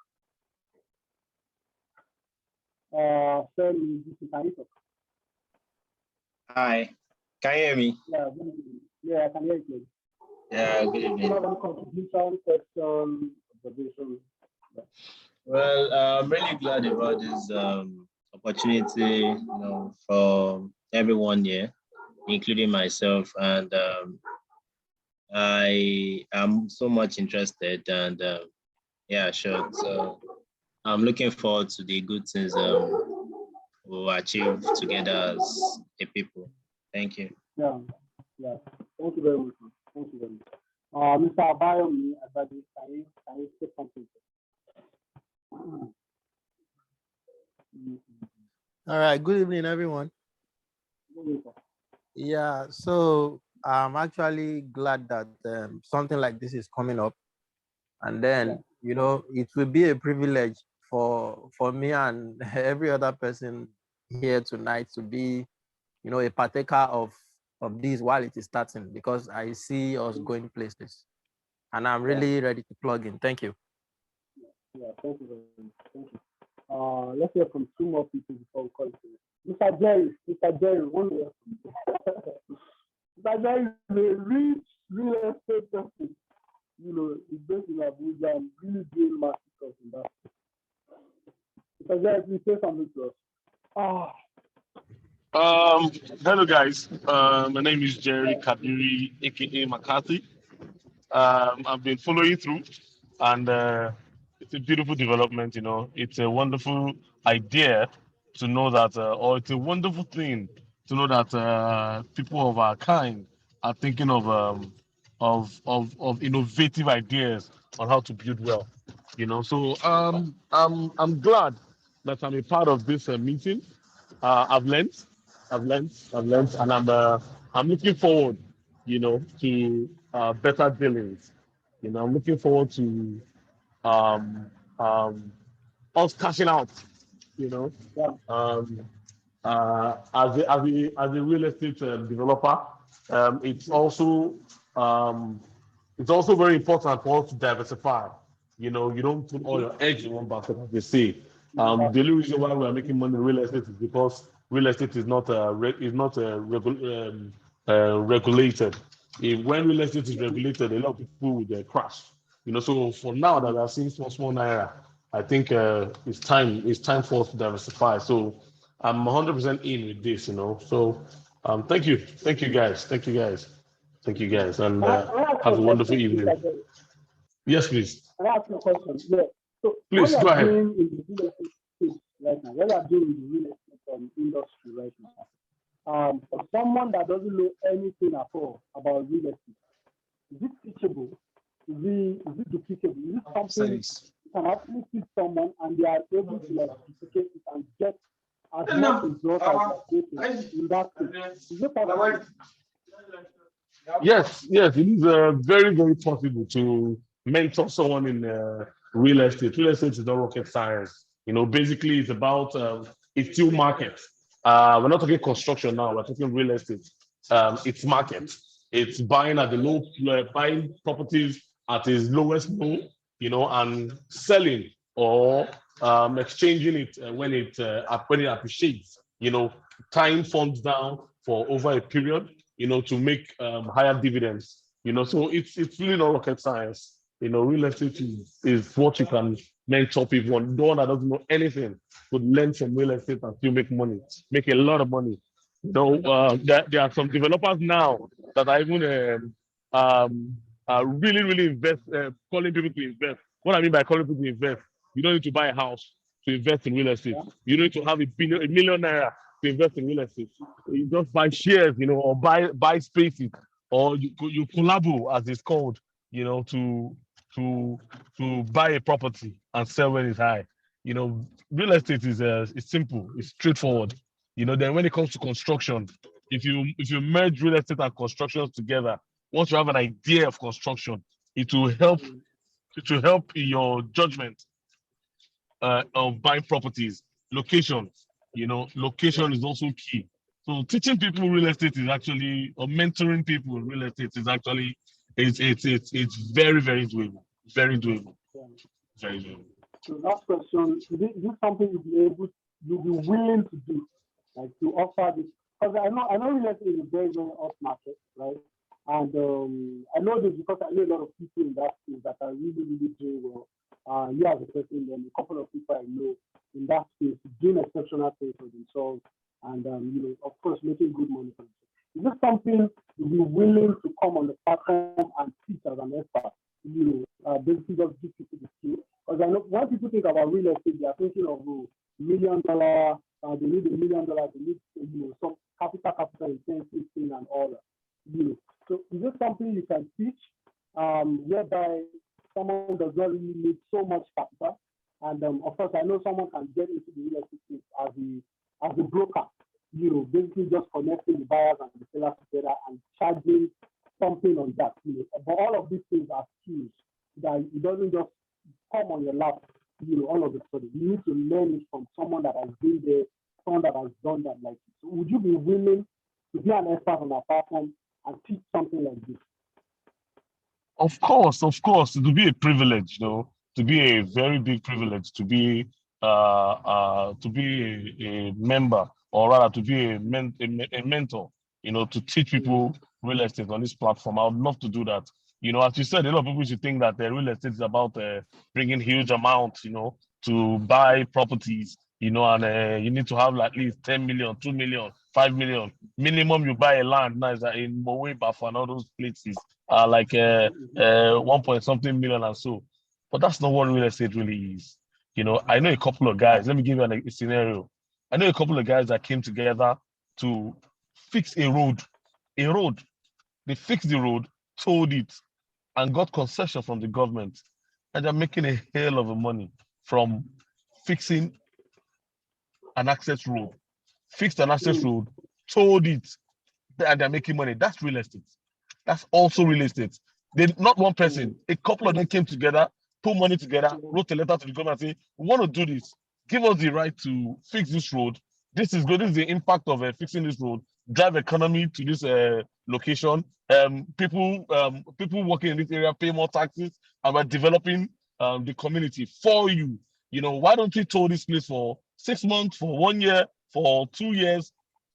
Femi, can you talk? Hi, can you hear me? Yeah, I can hear you. Yeah, good evening. Do you have any contribution, question, observation? Well, I'm really glad about this opportunity, you know, for everyone here, including myself, and I am so much interested, and yeah, sure. So I'm looking forward to the good things we'll achieve together as a people. Thank you. Yeah. Thank you very much. Thank you very much. Mr. Abayomi, can you say something? All right. Good evening, everyone. Yeah. So I'm actually glad that something like this is coming up, and then you know it will be a privilege for me and every other person here tonight to be, you know, a partaker of this while it is starting, because I see us going places, and I'm really ready to plug in. Thank you. Yeah, thank you very much. Thank you. Let's hear from 2 more people before we call it. Mr. Jerry, one word. Mr. Jerry is a rich real estate person. You know, he's based in Abuja and really doing masterclass in that. Mr. Jerry, please say something to us. Hello guys. My name is Jerry Kabiri, aka McCarthy. I've been following through, and it's a beautiful development. You know, it's a wonderful idea to know that, or it's a wonderful thing to know that people of our kind are thinking of innovative ideas on how to build wealth. So I'm glad that I'm a part of this meeting. I've learned, and I'm looking forward, to better dealings. I'm looking forward to um, um, us cashing out. You know, Yeah. as a real estate developer, um, it's also very important for us to diversify. You don't put all your eggs in one basket, as they say. The only reason why we are making money in real estate is because real estate is not regulated. When real estate is regulated, a lot of people will crash. So for now that I've seen small naira, I think it's time for us to diversify. So I'm 100% in with this. So thank you, and Can I ask you have a a wonderful question, please? evening. Yes, please. Can I ask you a question? Yeah. So what Please you are go ahead. doing in the real estate space right now, what you are doing in the real estate industry right now, for someone that doesn't know anything at all about real estate, is it teachable? Is it duplicable? Is it something you can actually teach someone and they are able to like duplicate it and get as much result as they get in that case? Is it possible? Yes, it is very, very possible to mentor someone in real estate. Real estate is not rocket science. Basically, it's about it's still market. We're not talking construction now. We're talking real estate. It's market. It's buying at the low, buying properties at its lowest low, and selling or exchanging it when it appreciates. Tying funds down for over a period to make higher dividends. So it's really not rocket science. Real estate is what you can mentor people on. No one that doesn't know anything could learn from real estate and still make money, make a lot of money. There are some developers now that are even really, really invest, calling people to invest. What I mean by calling people to invest, you don't need to buy a house to invest in real estate. You need to have a million naira to invest in real estate. You just buy shares, or buy spaces, or you collabo, as it's called, to to buy a property and sell when it's high. Real estate is it's simple, it's straightforward. Then when it comes to construction, if you merge real estate and construction together, once you have an idea of construction, it will help in your judgment of buying properties. Location, location is also key. So teaching people real estate is actually, or mentoring people in real estate is actually, it's very, very doable. Very doable. Very doable. So last question, is this something you'll be willing to do, like to offer this? Because I know real estate is a very, very hot market, right? And I know this because I know a lot of people in that space that are really, really doing well. You as a person, then a couple of people I know in that space doing exceptional things for themselves, and of course, making good money for themselves. Is this something you'll be willing to come on the platform and teach as an expert? Basically just give people the skill. Because I know when people think about real estate, they are thinking of $1 million. They need $1 million. They need some capital intensive thing and all that. So is this something you can teach, whereby someone does not really need so much capital? And of course, I know someone can get into the real estate as a broker. Basically just connecting the buyers and the sellers together and charging something on that. But all of these things are skills that it doesn't just come on your lap. All of a sudden, you need to learn it from someone that has been there, someone that has done that like it. So would you be willing to be an expert on our platform and teach something like this? Of course, it will be a privilege, to be a very big privilege to be a member, or rather to be a mentor, to teach people real estate on this platform. I would love to do that. As you said, a lot of people should think that the real estate is about bringing huge amounts, to buy properties, and you need to have at least 10 million, 2 million, 5 million. Minimum you buy a land now is in Mowe, Bafo, and all those places are like 1 point something million and so. But that's not what real estate really is. I know a couple of guys. Let me give you a scenario. I know a couple of guys that came together to fix a road. A road. They fixed the road, told it, and got concession from the government. and they're making a hell of a money from fixing an access road, fixed an access road, told it, and they're making money. That's real estate. That's also real estate. They not one person, a couple of them came together, put money together, wrote a letter to the government saying, we want to do this. Give us the right to fix this road. This is good. This is the impact of fixing this road. Drive economy to this location. People working in this area pay more taxes, and we're developing the community for you. You know, why don't we tow this place for 6 months, for 1 year, for 2 years,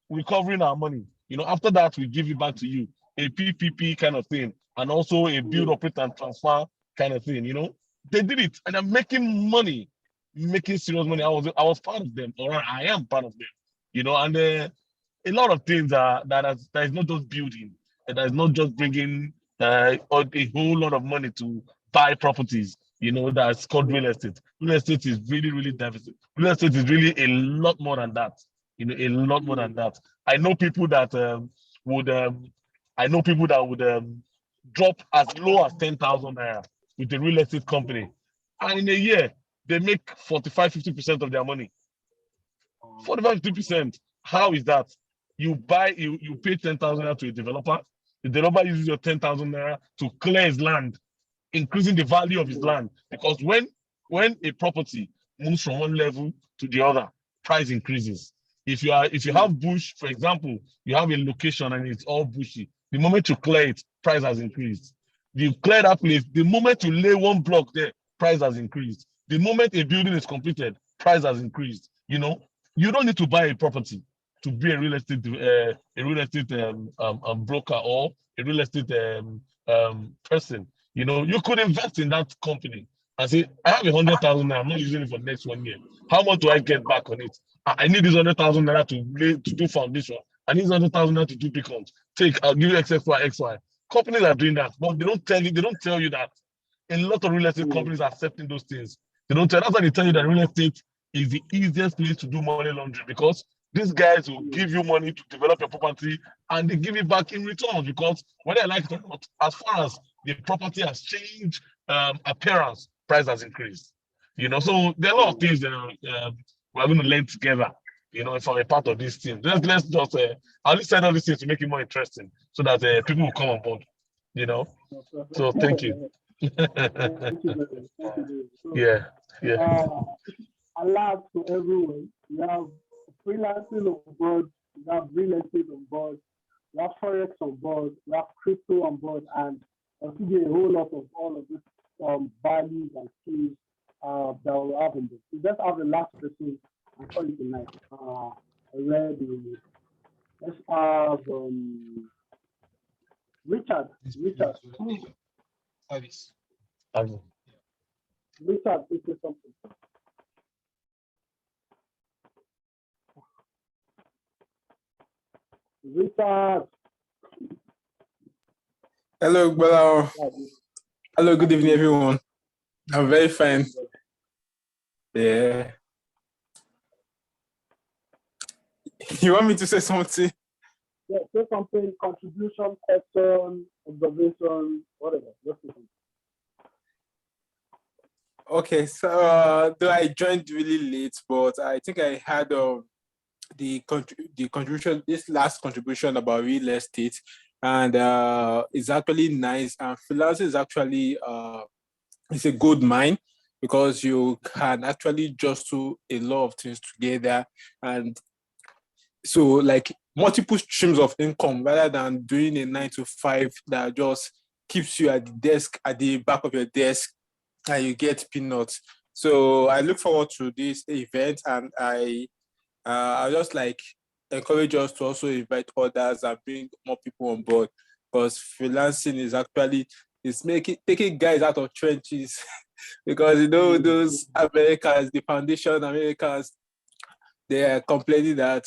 recovering our money? You know, after that, we give it back to you, a PPP kind of thing, and also a build, operate, and transfer kind of thing. You know, they did it, and they're making money, making serious money. I was part of them, or I am part of them. You know, and a lot of things that is not just building, that is not just bringing a whole lot of money to buy properties. You know, that's called real estate. Real estate is really, really diverse. Real estate is really a lot more than that. You know, a lot more than that. I know people that would drop as low as 10,000 naira with a real estate company, and in a year they make 45-50% of their money. 45-50%. How is that? You pay 10,000 naira to a developer. The developer uses your 10,000 naira to clear his land, increasing the value of his land. Because when a property moves from one level to the other, price increases. If you have bush, for example, you have a location and it's all bushy. The moment you clear it, price has increased. You clear that place, the moment you lay one block there, price has increased. The moment a building is completed, price has increased. You know, you don't need to buy a property to be a real estate broker or a real estate person. You know, you could invest in that company and say, I have 100,000 naira, I'm not using it for the next 1 year. How much do I get back on it? I need this 100,000 naira to do foundation. I need 100,000 naira to do beacons. Take, I'll give you XY. Companies are doing that, but they don't tell you that a lot of real estate companies are accepting those things. They don't tell. That's why they tell you that real estate is the easiest place to do money laundering, because these guys will give you money to develop your property and they give it back in return, because whether I like it or not, as far as the property has changed appearance, price has increased. You know, so there are a lot of things that we're going to learn together. You know, from a part of this team. Let's just I'll just send all these things to make it more interesting, so that people will come on board. You know, so thank you. Thank you very much. Thank you very much. So, Yeah. alert to everyone. We have freelancing on board, we have real estate on board, we have forex on board, we have crypto on board, and there'll be a whole lot of all of this values and skills that we have in this. So let's have the last person and call it a night. Let's have Richard. Richard, please say something. Richard. Hello, brother. Hello, good evening, everyone. I'm very fine. Yeah. You want me to say something? Yeah, say something, contribution, question, observation, whatever. Just say something. Okay, so though I joined really late, but I think I had the contribution, this last contribution about real estate, and it's actually nice. And freelancing is actually it's a good mine, because you can actually just do a lot of things together, and so like multiple streams of income rather than doing a 9 to 5 that just keeps you at the desk, at the back of your desk, and you get peanuts. So I look forward to this event, and I just like encourage us to also invite others and bring more people on board, because freelancing is actually taking guys out of trenches because you know those Americans, the foundation Americans, they are complaining that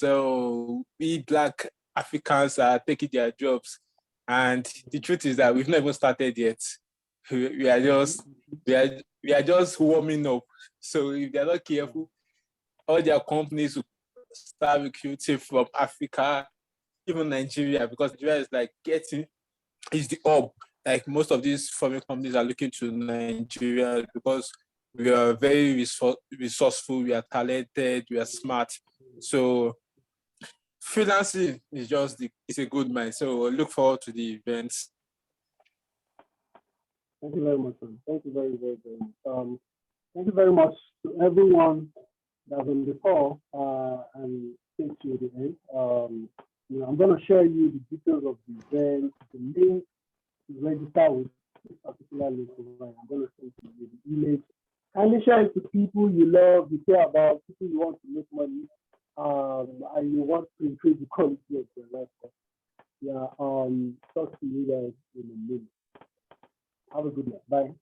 we Black Africans are taking their jobs, and the truth is that we've not even started yet. We are just warming up. So if they're not careful, all their companies will start recruiting from Africa, even Nigeria, because Nigeria is like is the hub like most of these foreign companies are looking to Nigeria because we are very resourceful, we are talented, we are smart. So freelancing is just it's a good mind. So look forward to the events. Thank you very much, man. Thank you very, very, very much. Thank you very much to everyone that's on the call and stay to the end. I'm going to share you the details of the event, the link to register with this particular link. I'm going to send you the image. Kindly share it to people you love, you care about, people you want to make money, and you want to increase the quality of your life. Yeah, talk to you guys in a minute. Have a good night. Bye.